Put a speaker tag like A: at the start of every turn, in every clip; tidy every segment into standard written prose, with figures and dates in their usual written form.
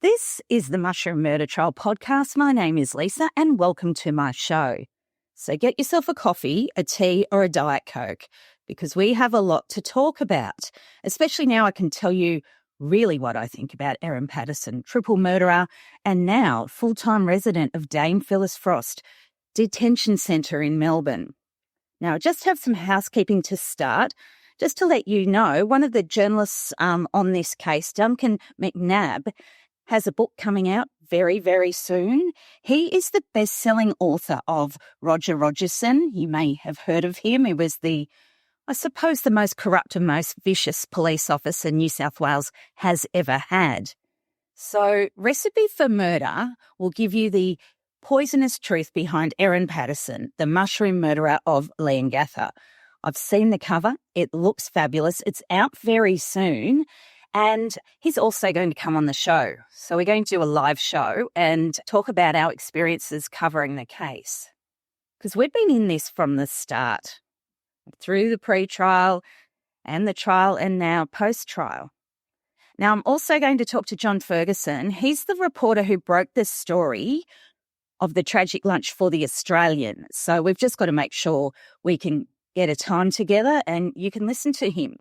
A: This is the Mushroom Murder Trial podcast. My name is Lisa and welcome to my show. So get yourself a coffee, a tea or a Diet Coke because we have a lot to talk about, especially now I can tell you really what I think about Erin Patterson, triple murderer and now full-time resident of Dame Phyllis Frost Detention Centre in Melbourne. Now, I just have some housekeeping to start. Just to let you know, one of the journalists on this case, Duncan McNabb, has a book coming out very, very soon. He is the best-selling author of Roger Rogerson. You may have heard of him. He was the most corrupt and most vicious police officer New South Wales has ever had. So Recipe for Murder will give you the poisonous truth behind Erin Patterson, the mushroom murderer of Leongatha. I've seen the cover. It looks fabulous. It's out very soon. And he's also going to come on the show. So we're going to do a live show and talk about our experiences covering the case. Because we've been in this from the start, through the pre-trial and the trial and now post-trial. Now, I'm also going to talk to John Ferguson. He's the reporter who broke the story of the tragic lunch for The Australian. So we've just got to make sure we can get a time together and you can listen to him.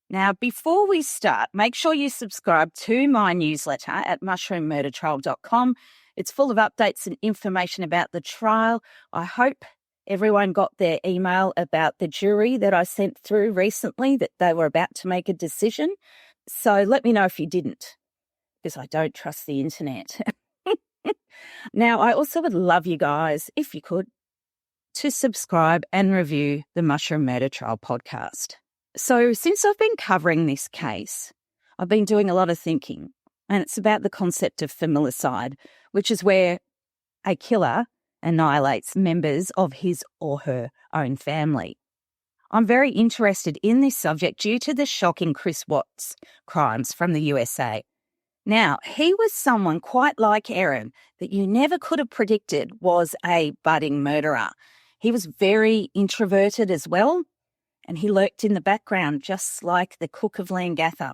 A: Now, before we start, make sure you subscribe to my newsletter at mushroommurdertrial.com. It's full of updates and information about the trial. I hope everyone got their email about the jury that I sent through recently, that they were about to make a decision. So let me know if you didn't, because I don't trust the internet. Now, I also would love you guys, if you could, to subscribe and review the Mushroom Murder Trial podcast. So since I've been covering this case, I've been doing a lot of thinking, and it's about the concept of familicide, which is where a killer annihilates members of his or her own family. I'm very interested in this subject due to the shocking Chris Watts crimes from the USA. Now, he was someone quite like Erin that you never could have predicted was a budding murderer. He was very introverted as well, and he lurked in the background just like the cook of Leongatha.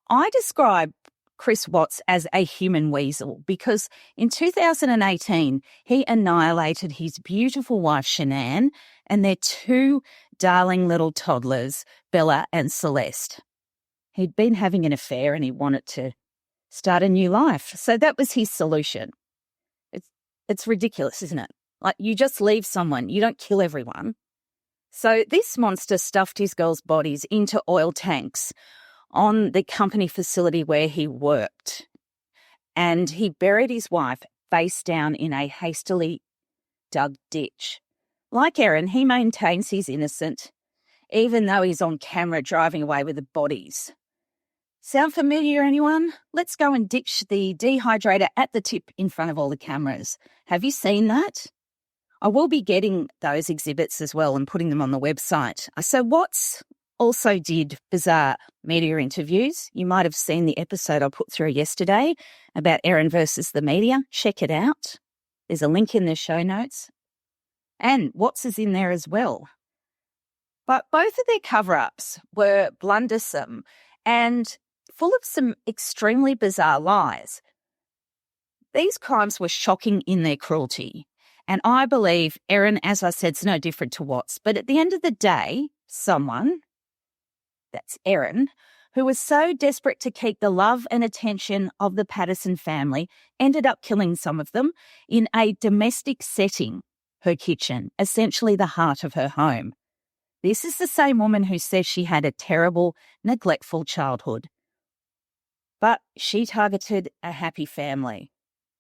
A: I describe Chris Watts as a human weasel because in 2018, he annihilated his beautiful wife, Shanann, and their two darling little toddlers, Bella and Celeste. He'd been having an affair and he wanted to start a new life. So that was his solution. It's ridiculous, isn't it? Like, you just leave someone, you don't kill everyone. So this monster stuffed his girls' bodies into oil tanks on the company facility where he worked. And he buried his wife face down in a hastily dug ditch. Like Erin, he maintains he's innocent, even though he's on camera driving away with the bodies. Sound familiar, anyone? Let's go and ditch the dehydrator at the tip in front of all the cameras. Have you seen that? I will be getting those exhibits as well and putting them on the website. So Watts also did bizarre media interviews. You might have seen the episode I put through yesterday about Erin versus the media. Check it out. There's a link in the show notes. And Watts is in there as well. But both of their cover-ups were blundersome and full of some extremely bizarre lies. These crimes were shocking in their cruelty. And I believe Erin, as I said, is no different to Watts. But at the end of the day, someone, that's Erin, who was so desperate to keep the love and attention of the Patterson family, ended up killing some of them in a domestic setting, her kitchen, essentially the heart of her home. This is the same woman who says she had a terrible, neglectful childhood. But she targeted a happy family.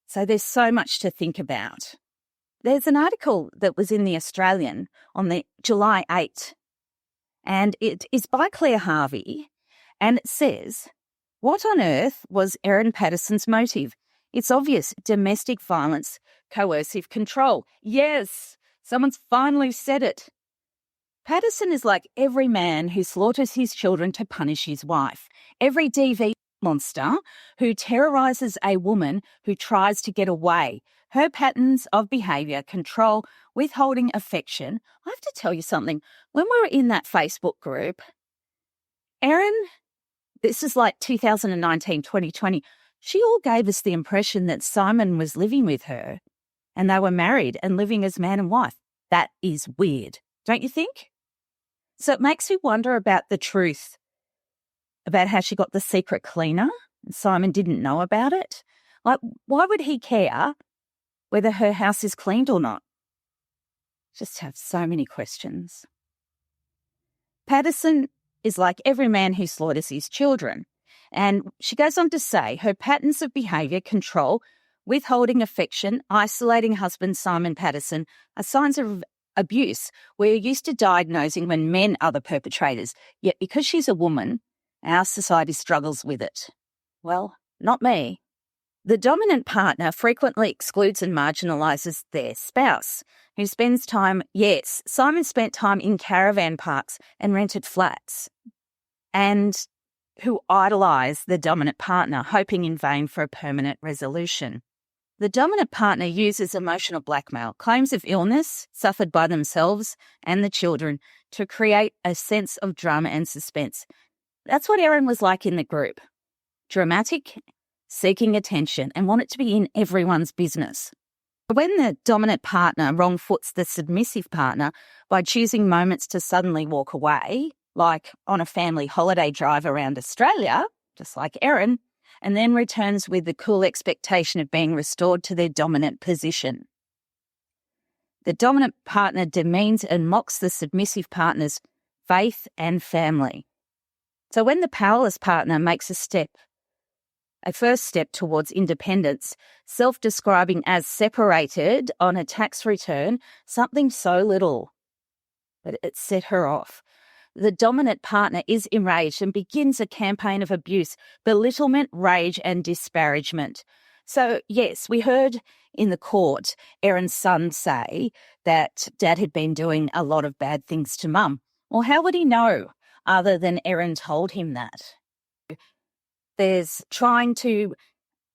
A: So there's so much to think about. There's an article that was in The Australian on the July 8th, and it is by Claire Harvey, and it says, "What on earth was Erin Patterson's motive? It's obvious: domestic violence, coercive control." Yes, someone's finally said it. Patterson is like every man who slaughters his children to punish his wife, every DV monster who terrorises a woman who tries to get away. Her patterns of behaviour, control, withholding affection. I have to tell you something. When we were in that Facebook group, Erin, this is like 2019, 2020, she all gave us the impression that Simon was living with her and they were married and living as man and wife. That is weird, don't you think? So it makes me wonder about the truth, about how she got the secret cleaner and Simon didn't know about it. Like, why would he care whether her house is cleaned or not? Just have so many questions. Patterson is like every man who slaughters his children. And she goes on to say her patterns of behaviour, control, withholding affection, isolating husband Simon Patterson are signs of abuse we're used to diagnosing when men are the perpetrators. Yet because she's a woman, our society struggles with it. Well, not me. The dominant partner frequently excludes and marginalises their spouse, who spends time, yes, Simon spent time in caravan parks and rented flats, and who idolise the dominant partner, hoping in vain for a permanent resolution. The dominant partner uses emotional blackmail, claims of illness suffered by themselves and the children to create a sense of drama and suspense. That's what Erin was like in the group. Dramatic, seeking attention, and want it to be in everyone's business. When the dominant partner wrong-foots the submissive partner by choosing moments to suddenly walk away, like on a family holiday drive around Australia, just like Erin, and then returns with the cool expectation of being restored to their dominant position. The dominant partner demeans and mocks the submissive partner's faith and family. So when the powerless partner makes a first step towards independence, self-describing as separated on a tax return, something so little, but it set her off. The dominant partner is enraged and begins a campaign of abuse, belittlement, rage and disparagement. So, yes, we heard in the court Erin's son say that Dad had been doing a lot of bad things to Mum. Well, how would he know other than Erin told him that? There's trying to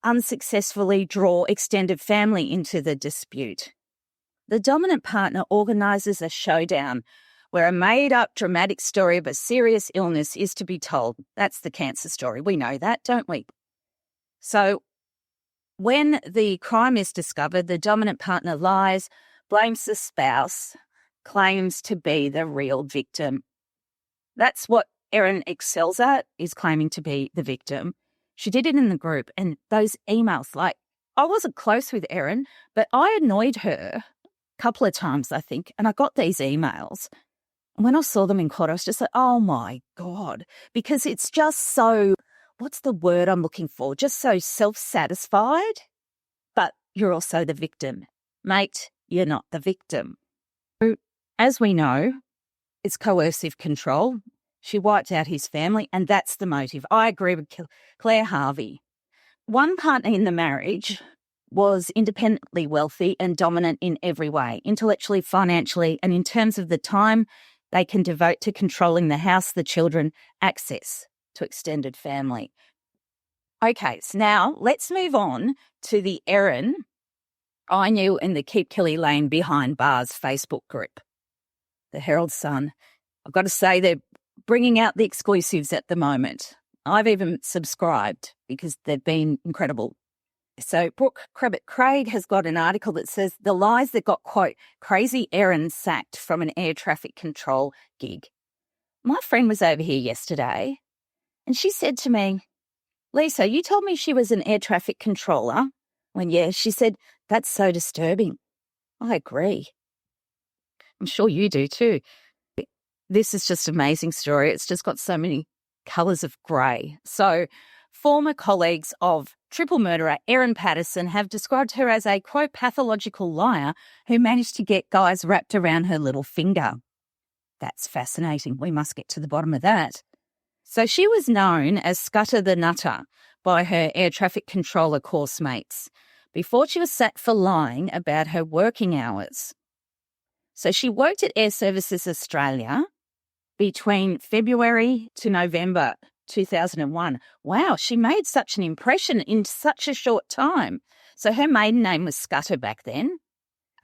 A: unsuccessfully draw extended family into the dispute. The dominant partner organises a showdown where a made-up dramatic story of a serious illness is to be told. That's the cancer story. We know that, don't we? So when the crime is discovered, the dominant partner lies, blames the spouse, claims to be the real victim. That's what Erin excels at, is claiming to be the victim. She did it in the group, and those emails, like, I wasn't close with Erin, but I annoyed her a couple of times, I think, and I got these emails. And when I saw them in court, I was just like, oh my God, because it's just so, what's the word I'm looking for? Just so self-satisfied, but you're also the victim. Mate, you're not the victim. As we know, it's coercive control. She wiped out his family, and that's the motive. I agree with Claire Harvey. One partner in the marriage was independently wealthy and dominant in every way, intellectually, financially, and in terms of the time they can devote to controlling the house, the children, access to extended family. Okay, so now let's move on to the Erin I knew in the Keep Kelly Lane Behind Bars Facebook group, the Herald Sun. I've got to say they're bringing out the exclusives at the moment. I've even subscribed because they've been incredible. So Brooke Craig has got an article that says the lies that got, quote, crazy Erin sacked from an air traffic control gig. My friend was over here yesterday and she said to me, Lisa, you told me she was an air traffic controller. When, yeah, she said, that's so disturbing. I agree. I'm sure you do too. This is just an amazing story. It's just got so many colours of grey. So former colleagues of triple murderer Erin Patterson have described her as a, quote, pathological liar who managed to get guys wrapped around her little finger. That's fascinating. We must get to the bottom of that. So she was known as Scutter the Nutter by her air traffic controller course mates before she was sacked for lying about her working hours. So she worked at Air Services Australia between February to November 2001. Wow, she made such an impression in such a short time. So her maiden name was Scutter back then.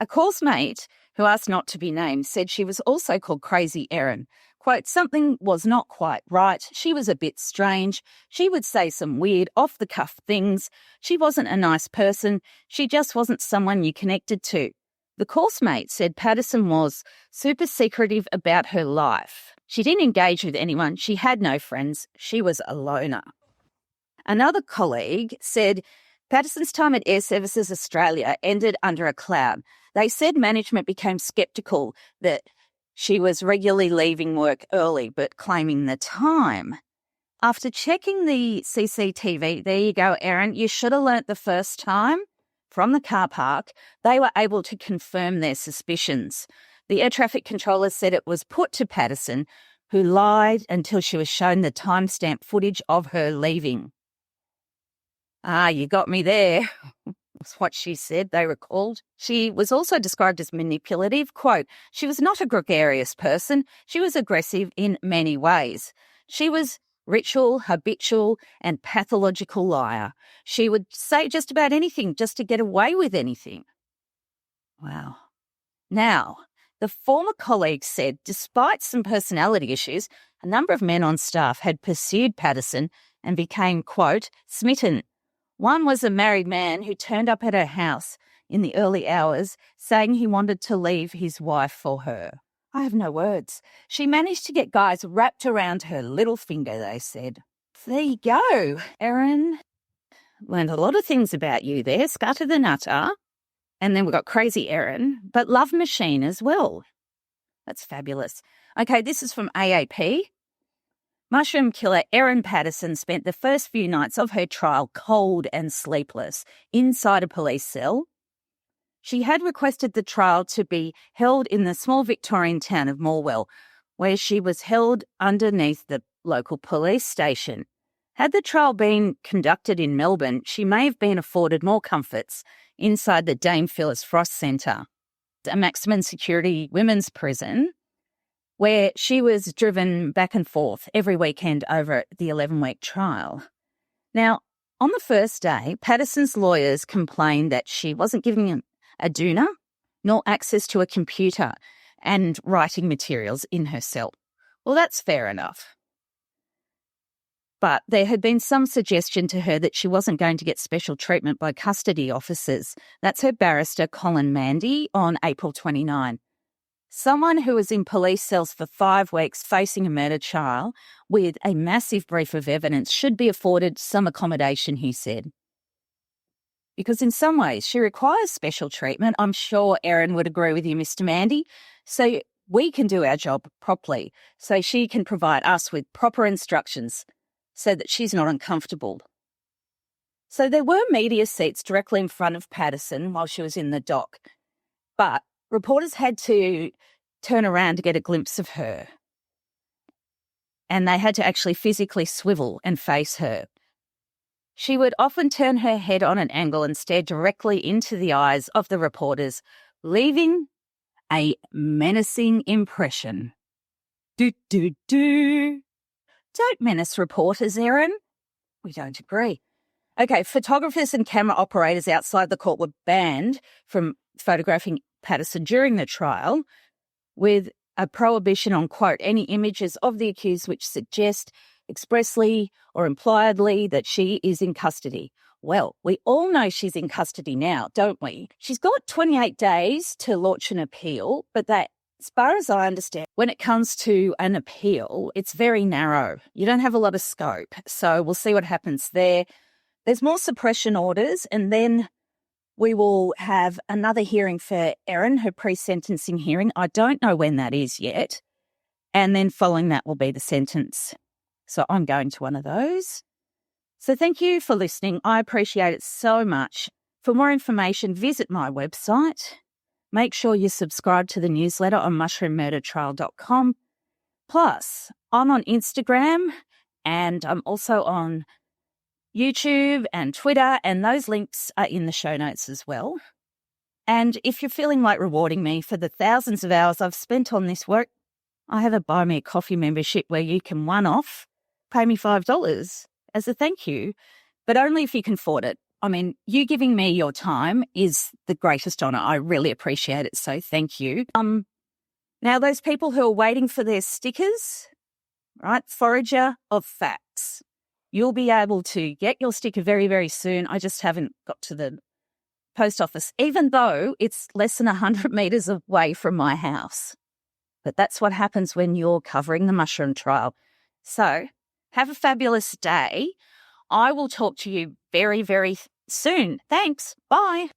A: A course mate who asked not to be named said she was also called Crazy Erin, Quote, something was not quite right. She was a bit strange. She would say some weird off-the-cuff things. She wasn't a nice person. She just wasn't someone you connected to. The course mate said Patterson was super secretive about her life. She didn't engage with anyone. She had no friends. She was a loner. Another colleague said Patterson's time at Air Services Australia ended under a cloud. They said management became sceptical that she was regularly leaving work early, but claiming the time. After checking the CCTV, there you go, Erin, you should have learnt the first time from the car park, they were able to confirm their suspicions. The air traffic controller said it was put to Patterson, who lied until she was shown the timestamp footage of her leaving. Ah, you got me there. That's what she said, they recalled. She was also described as manipulative. Quote, she was not a gregarious person. She was aggressive in many ways. She was ritual, habitual, and pathological liar. She would say just about anything just to get away with anything. Wow. Now, the former colleague said despite some personality issues, a number of men on staff had pursued Patterson and became, quote, smitten. One was a married man who turned up at her house in the early hours saying he wanted to leave his wife for her. I have no words. She managed to get guys wrapped around her little finger, they said. There you go, Erin. Learned a lot of things about you there, Scutter the Nutter. And then we've got Crazy Erin, but Love Machine as well. That's fabulous. Okay, this is from AAP. Mushroom killer Erin Patterson spent the first few nights of her trial cold and sleepless inside a police cell. She had requested the trial to be held in the small Victorian town of Morwell, where she was held underneath the local police station. Had the trial been conducted in Melbourne, she may have been afforded more comforts inside the Dame Phyllis Frost Centre, a maximum security women's prison, where she was driven back and forth every weekend over the 11-week trial. Now, on the first day, Patterson's lawyers complained that she wasn't giving a doona nor access to a computer and writing materials in her cell. Well, that's fair enough. But there had been some suggestion to her that she wasn't going to get special treatment by custody officers. That's her barrister, Colin Mandy, on April 29. Someone who was in police cells for 5 weeks facing a murder trial with a massive brief of evidence should be afforded some accommodation, he said. Because in some ways she requires special treatment. I'm sure Erin would agree with you, Mr. Mandy. So we can do our job properly, so she can provide us with proper instructions so that she's not uncomfortable. So there were media seats directly in front of Patterson while she was in the dock, but reporters had to turn around to get a glimpse of her, and they had to actually physically swivel and face her. She would often turn her head on an angle and stare directly into the eyes of the reporters, leaving a menacing impression. Do. Don't menace reporters, Erin. We don't agree. Okay, photographers and camera operators outside the court were banned from photographing Patterson during the trial, with a prohibition on, quote, any images of the accused which suggest expressly or impliedly that she is in custody. Well, we all know she's in custody now, don't we? She's got 28 days to launch an appeal, but that, as far as I understand, when it comes to an appeal, it's very narrow. You don't have a lot of scope. So we'll see what happens there. There's more suppression orders, and then we will have another hearing for Erin, her pre-sentencing hearing. I don't know when that is yet. And then following that will be the sentence. So I'm going to one of those. So thank you for listening. I appreciate it so much. For more information, visit my website. Make sure you subscribe to the newsletter on mushroommurdertrial.com. Plus, I'm on Instagram and I'm also on YouTube and Twitter, and those links are in the show notes as well. And if you're feeling like rewarding me for the thousands of hours I've spent on this work, I have a Buy Me a Coffee membership where you can one-off pay me $5 as a thank you, but only if you can afford it. I mean, you giving me your time is the greatest honour. I really appreciate it, so thank you. Now, those people who are waiting for their stickers, right, forager of facts, you'll be able to get your sticker very, very soon. I just haven't got to the post office, even though it's less than 100 metres away from my house. But that's what happens when you're covering the mushroom trial. So have a fabulous day. I will talk to you very, very soon. Thanks. Bye.